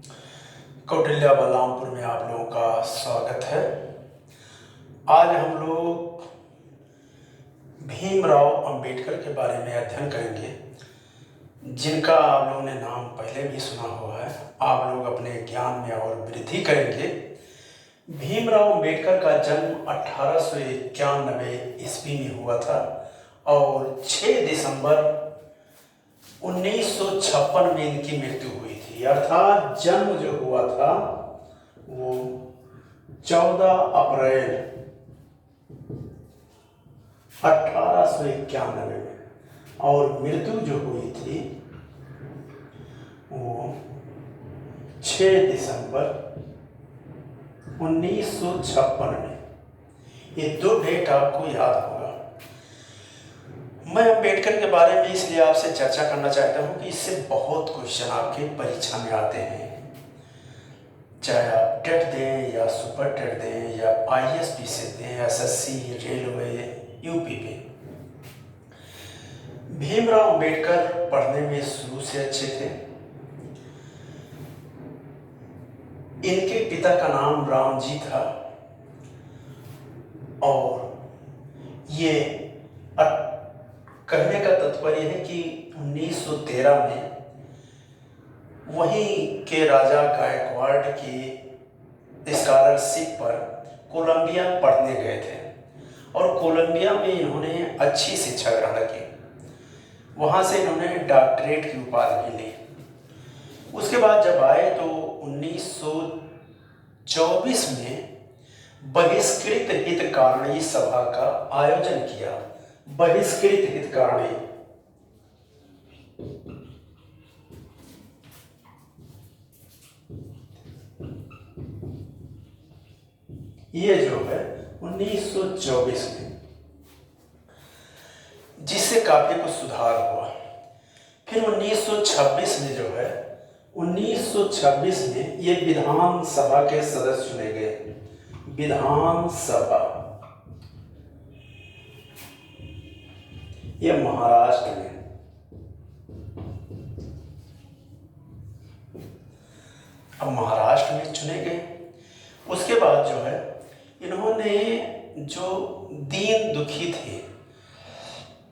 कौटिल्य बलरामपुर में आप लोगों का स्वागत है। आज हम लोग भीमराव अंबेडकर के बारे में अध्ययन करेंगे, जिनका आप लोगों ने नाम पहले भी सुना हुआ है। आप लोग अपने ज्ञान में और वृद्धि करेंगे। भीमराव अंबेडकर का जन्म 1891 ईस्वी में हुआ था और 6 दिसंबर 1956 में इनकी मृत्यु हुई थी। अर्थात जन्म जो हुआ था वो 14 अप्रैल 1891 में और मृत्यु जो हुई थी वो 6 दिसंबर 1956 में। ये 2 डेट आपको याद होगा। मैं अंबेडकर के बारे में इसलिए आपसे चर्चा करना चाहता हूँ कि इससे बहुत क्वेश्चन आपके परीक्षा में आते हैं, चाहे आप टेट दें या सुपर टेट दें या आईएएस से दें, एसएससी, रेलवे, यूपी पे। भीमराव अंबेडकर पढ़ने में शुरू से अच्छे थे। इनके पिता का नाम रामजी था और ये कहने का तात्पर्य है कि 1913 में वहीं के राजा गायकवाड़ की स्कॉलरशिप पर कोलंबिया पढ़ने गए थे और कोलंबिया में इन्होंने अच्छी शिक्षा ग्रहण की। वहाँ से इन्होंने डॉक्टरेट की उपाधि भी ली। उसके बाद जब आए तो 1924 में बहिष्कृत हितकारिणी सभा का आयोजन किया। बहिष्कृत हितकारिणी ये जो है 1924 में, जिससे काफी कुछ सुधार हुआ। फिर 1926 में जो है 1926 में ये विधानसभा के सदस्य चुने गए। विधानसभा ये महाराष्ट्र में। अब महाराष्ट्र में चुने गए। उसके बाद जो है इन्होंने जो दीन दुखी थे,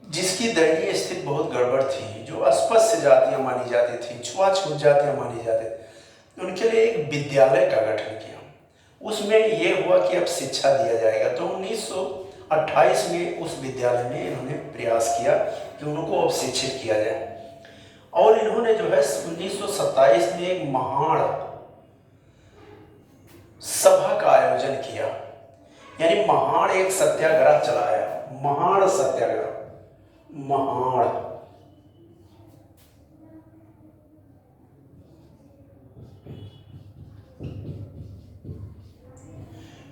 जिसकी दयनीय स्थिति बहुत गड़बड़ थी, जो अस्पृश्य जातियां मानी जाती थी, छुआछूत जातियां मानी जाती थी, उनके लिए एक विद्यालय का गठन किया। उसमें यह हुआ कि अब शिक्षा दिया जाएगा। तो 1928 में उस विद्यालय में इन्होंने प्रयास किया कि उनको अब शिक्षित किया जाए और इन्होंने जो है 1927 में एक महान सभा का आयोजन किया, यानी महान एक सत्याग्रह चलाया। महान सत्याग्रह,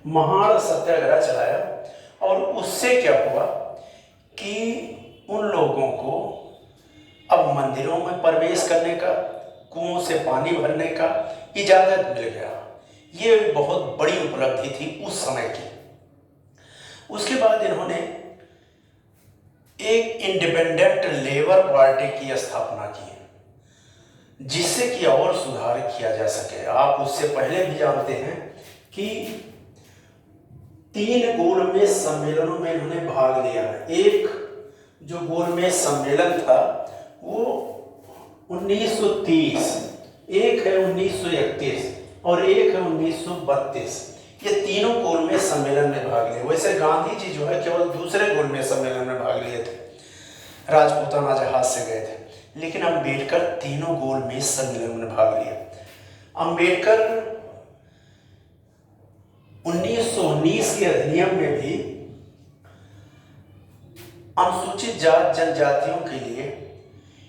महान सत्याग्रह चलाया और उससे क्या हुआ कि उन लोगों को अब मंदिरों में प्रवेश करने का, कुओं से पानी भरने का इजाजत मिल गया। ये बहुत बड़ी उपलब्धि थी उस समय की। उसके बाद इन्होंने एक इंडिपेंडेंट लेबर पार्टी की स्थापना की, जिससे कि और सुधार किया जा सके। आप उससे पहले भी जानते हैं कि 3 गोलमेज सम्मेलनों में इन्होंने भाग लिया। एक जो गोलमेज सम्मेलन था वो 1930, एक है 1931 और एक है 1932। ये तीनों गोलमेज सम्मेलन में भाग लिए। वैसे गांधी जी जो है केवल दूसरे गोलमेज सम्मेलन में भाग लिए थे, राजपूताना जहाज से गए थे, लेकिन अंबेडकर तीनों गोलमेज सम्मेलन में भाग लिया। अंबेडकर 1919 के अधिनियम में भी अनुसूचित जात जनजातियों के लिए,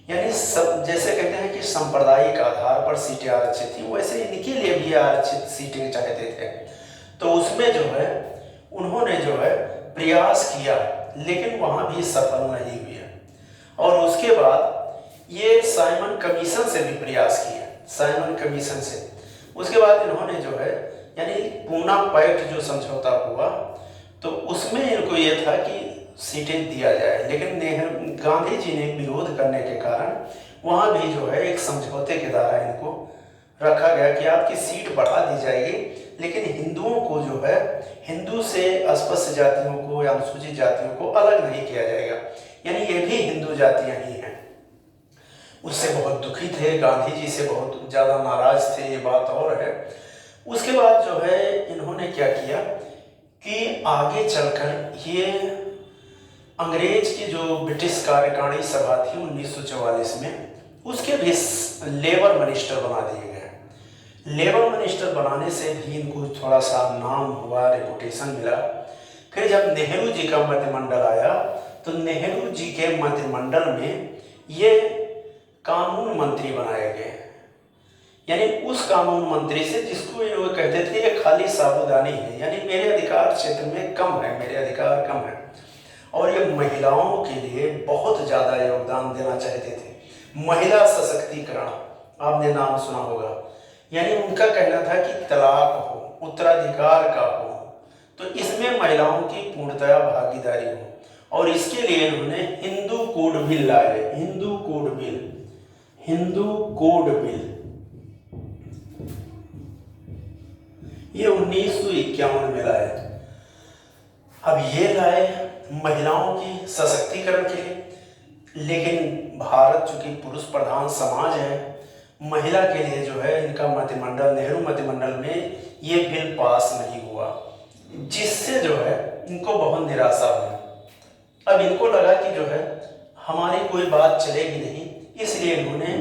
यानी सब जैसे कहते हैं कि सांप्रदायिक आधार पर सीटें आरक्षित थी, वैसे इनके लिए भी आरक्षित सीटें चाहते थे। तो उसमें जो है उन्होंने जो है प्रयास किया, लेकिन वहां भी सफल नहीं हुए। और उसके बाद ये साइमन कमीशन से भी प्रयास किया, साइमन कमीशन से। उसके बाद इन्होंने जो है यानी पूना पैक्ट जो समझौता हुआ, तो उसमें इनको ये था कि सीटें दिया जाए, लेकिन गांधी जी ने विरोध करने के कारण वहाँ भी जो है एक समझौते के द्वारा इनको रखा गया कि आपकी सीट बढ़ा दी जाएगी, लेकिन हिंदुओं को जो है, हिंदू से अस्पृश्य जातियों को या अनुसूचित जातियों को अलग नहीं किया जाएगा, यानी ये भी हिंदू जातियां ही हैं। उससे बहुत दुखी थे, गांधी जी से बहुत ज़्यादा नाराज थे, ये बात और है। उसके बाद जो है इन्होंने क्या किया कि आगे चलकर ये अंग्रेज की जो ब्रिटिश कार्यकारिणी सभा थी 1944 में, उसके भी लेबर मिनिस्टर बना दिए गए। लेबर मिनिस्टर बनाने से भी इनको थोड़ा सा नाम हुआ, रेपुटेशन मिला। फिर जब नेहरू जी का मंत्रिमंडल आया तो नेहरू जी के मंत्रिमंडल में ये कानून मंत्री बनाए गए, यानी उस कानून मंत्री से जिसको ये कहते थे ये खाली साबूदानी है, यानी मेरे अधिकार क्षेत्र में कम है, मेरे अधिकार कम है। और ये महिलाओं के लिए बहुत ज़्यादा योगदान देना चाहते थे। महिला सशक्तिकरण आपने नाम सुना होगा, यानी उनका कहना था कि तलाक हो, उत्तराधिकार का हो, तो इसमें महिलाओं की पूर्णतया भागीदारी हो। और इसके लिए उन्होंने हिंदू कोड बिल लाए, Hindu code bill, Hindu code bill, ये 1951 में लाए। अब ये लाए महिलाओं की सशक्तिकरण के लिए, लेकिन भारत चूंकि पुरुष प्रधान समाज है, महिला के लिए जो है इनका मंत्रिमंडल, नेहरू मंत्रिमंडल में ये बिल पास नहीं हुआ, जिससे जो है इनको बहुत निराशा हुई। अब इनको लगा कि जो है हमारी कोई बात चलेगी नहीं, इसलिए इन्होंने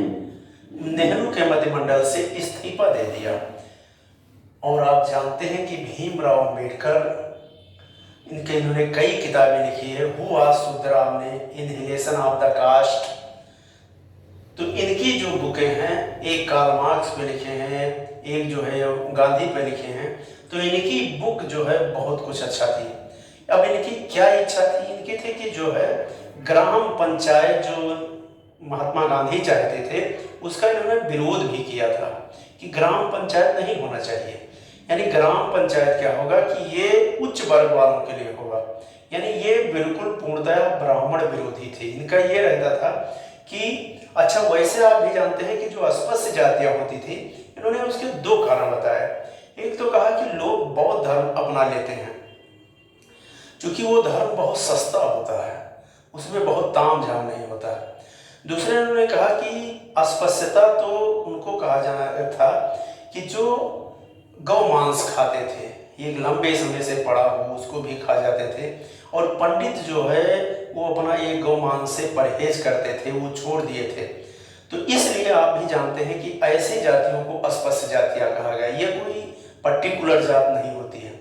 नेहरू के मंत्रिमंडल से इस्तीफा दे दिया। और आप जानते हैं कि भीमराव अंबेडकर, इन्होंने कई किताबें लिखी है, हु आज शूद्रा ने, इनहिलेशन ऑफ द कास्ट, तो इनकी जो बुकें हैं, एक कार्ल मार्क्स पे लिखे हैं, एक जो है गांधी पे लिखे हैं, तो इनकी बुक जो है बहुत कुछ अच्छा थी। अब इनकी क्या इच्छा थी, इनकी थी कि जो है ग्राम पंचायत जो महात्मा गांधी चाहते थे उसका इन्होंने विरोध भी किया था कि ग्राम पंचायत नहीं होना चाहिए, यानी ग्राम पंचायत क्या होगा कि ये उच्च वर्ग वालों के लिए होगा, यानी ये बिल्कुल पूर्णतः ब्राह्मण विरोधी थे। इनका ये रहता था कि अच्छा, वैसे आप भी जानते हैं कि जो अस्पृश्य जातियां होती थी, इन्होंने उसके दो कारण बताए। एक तो कहा कि लोग बौद्ध धर्म अपना लेते हैं क्योंकि वो धर्म बहुत सस्ता होता है, उसमें बहुत ताम झाम नहीं होता है। दूसरे उन्होंने कहा कि अस्पृश्यता तो उनको कहा जाना था कि जो गौ मांस खाते थे, ये लंबे समय से पड़ा हो उसको भी खा जाते थे, और पंडित जो है वो अपना ये गौ मांस से परहेज करते थे, वो छोड़ दिए थे। तो इसलिए आप भी जानते हैं कि ऐसी जातियों को अस्पृश्य जातियां कहा गया। ये कोई पर्टिकुलर जात नहीं होती है,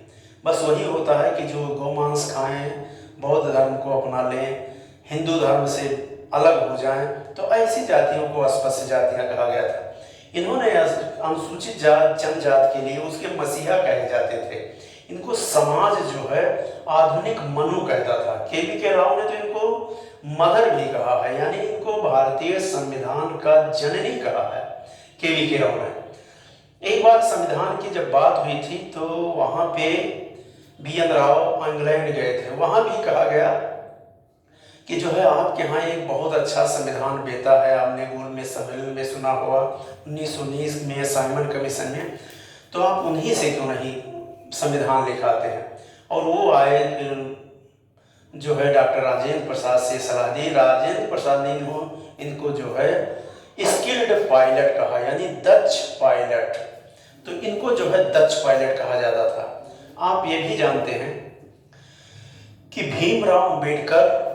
बस वही होता है कि जो गौ मांस खाएं, बौद्ध धर्म को अपना लें, हिंदू धर्म से अलग हो जाएं, तो ऐसी जातियों को अस्पृश्य जातियां कहा गया था। इन्होंने अनुसूचित जात जनजात के लिए उसके मसीहा कहे जाते थे। इनको समाज जो है आधुनिक मनु कहता था। के राव ने तो इनको मदर भी कहा है, यानी इनको भारतीय संविधान का जननी कहा है के राव ने। एक बार संविधान की जब बात हुई थी तो वहाँ पे BN राव इंग्लैंड गए थे, वहाँ भी कहा गया कि जो है आपके यहाँ एक बहुत अच्छा संविधान बेहता है। आपने गोलमेज सम्मेलन में सुना हुआ 1919 में साइमन कमीशन में, तो आप उन्हीं से क्यों नहीं संविधान लिखाते हैं। और वो आए, फिर जो है डॉक्टर राजेंद्र प्रसाद से सलाह दी। राजेंद्र प्रसाद ने इनको जो है स्किल्ड पायलट कहा, यानी दक्ष पायलट, तो इनको जो है दक्ष पायलट कहा जाता था। आप ये भी जानते हैं कि भीमराव अंबेडकर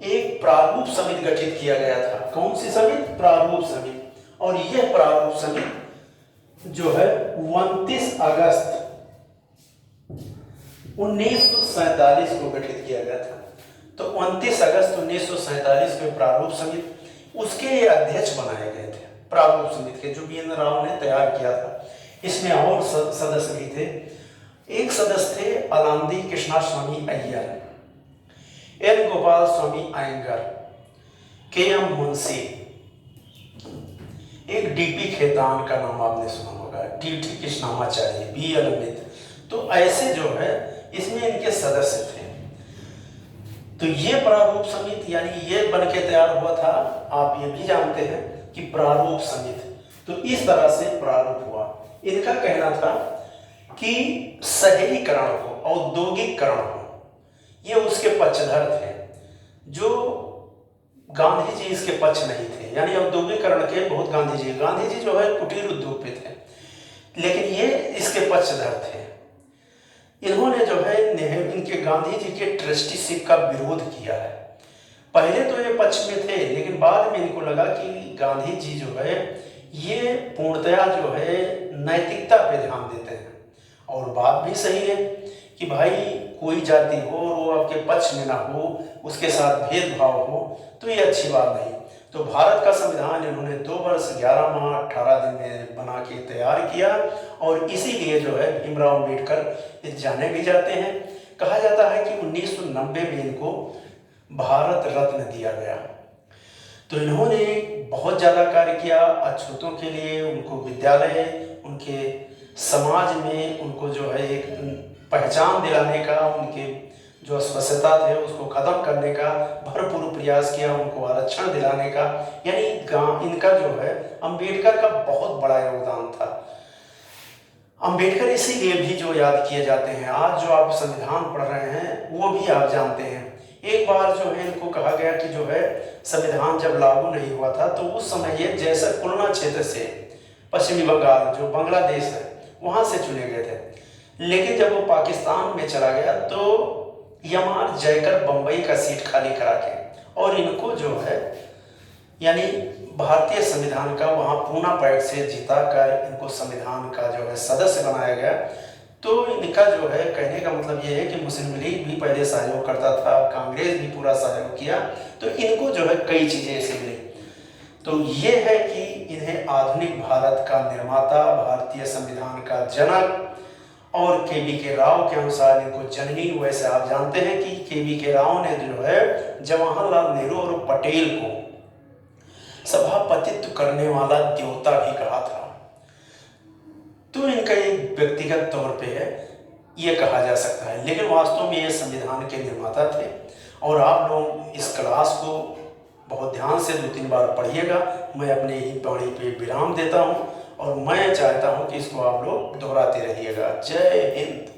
एक प्रारूप समिति गठित किया गया था। कौन सी समिति? प्रारूप समिति। और यह प्रारूप समिति जो है 29 अगस्त 1947 को गठित किया गया था। तो 29 अगस्त 1947 में प्रारूप समिति, उसके अध्यक्ष बनाए गए थे प्रारूप समिति के, जो BN राव ने तैयार किया था। इसमें और सदस्य भी थे। एक सदस्य थे अलांदी कृष्णा स्वामी अय्यर, N गोपाल स्वामी अयंगर, KM मुंशी, एक DP खेतान का नाम आपने सुना होगा, TT कृष्णामाचार्य, BL अमित। तो ऐसे जो है इसमें इनके सदस्य थे। तो ये प्रारूप समिति यानी ये बन के तैयार हुआ था। आप ये भी जानते हैं कि प्रारूप समिति, तो इस तरह से प्रारंभ हुआ। इनका कहना था कि शहरीकरण हो, औद्योगिकरण हो, ये उसके पक्षधर थे। जो गांधी जी इसके पक्ष नहीं थे, यानी औद्योगिकरण के बहुत गांधी जी जो है कुटीर उद्योग पे थे, लेकिन ये इसके पक्षधर थे। इन्होंने जो है इनके गांधी जी के ट्रस्टीशिप का विरोध किया है। पहले तो ये पक्ष में थे, लेकिन बाद में इनको लगा कि गांधी जी जो है ये पूर्णतया जो है नैतिकता पे ध्यान देते हैं। और बात भी सही है कि भाई कोई जाति हो और वो आपके पक्ष में ना हो, उसके साथ भेदभाव हो, तो ये अच्छी बात नहीं। तो भारत का संविधान इन्होंने 2 वर्ष 11 माह 18 दिन में बना के तैयार किया, और इसीलिए जो है भीमराव अम्बेडकर जाने भी जाते हैं। कहा जाता है कि 1990 में इनको भारत रत्न दिया गया। तो इन्होंने बहुत ज़्यादा कार्य किया अछूतों के लिए, उनको विद्यालय, उनके समाज में उनको जो है एक पहचान दिलाने का, उनके जो अस्पृश्यता थे उसको ख़त्म करने का भरपूर प्रयास किया, उनको आरक्षण दिलाने का। यानी इनका जो है अंबेडकर का बहुत बड़ा योगदान था। अंबेडकर इसीलिए भी जो याद किए जाते हैं। आज जो आप संविधान पढ़ रहे हैं वो भी आप जानते हैं। एक बार जो है इनको कहा गया कि जो है संविधान जब लागू नहीं हुआ था तो उस समय ये जैसा खुलना क्षेत्र से पश्चिमी बंगाल जो बांग्लादेश है वहाँ से चुने गए थे। लेकिन जब वो पाकिस्तान में चला गया तो यमार जयकर बम्बई का सीट खाली करा के और इनको जो है यानी भारतीय संविधान का वहाँ पूना पैठ से जीता कर इनको संविधान का जो है सदस्य बनाया गया। तो इनका जो है कहने का मतलब ये है कि मुस्लिम लीग भी पहले सहयोग करता था, कांग्रेस भी पूरा सहयोग किया, तो इनको जो है कई चीज़ें ऐसी मिली। तो ये है कि इन्हें आधुनिक भारत का निर्माता, भारतीय संविधान का जनक, और के राव के अनुसार इनको जननी। वैसे आप जानते हैं कि के राव ने जो है जवाहरलाल नेहरू और पटेल को सभापतित्व करने वाला देवता भी कहा था। तो इनका एक व्यक्तिगत तौर पे है ये कहा जा सकता है, लेकिन वास्तव में ये संविधान के निर्माता थे। और आप लोग इस क्लास को बहुत ध्यान से 2-3 बार पढ़िएगा। मैं अपने ही वाणी पे विराम देता हूँ और मैं चाहता हूँ कि इसको आप लोग दोहराते रहिएगा। जय हिंद।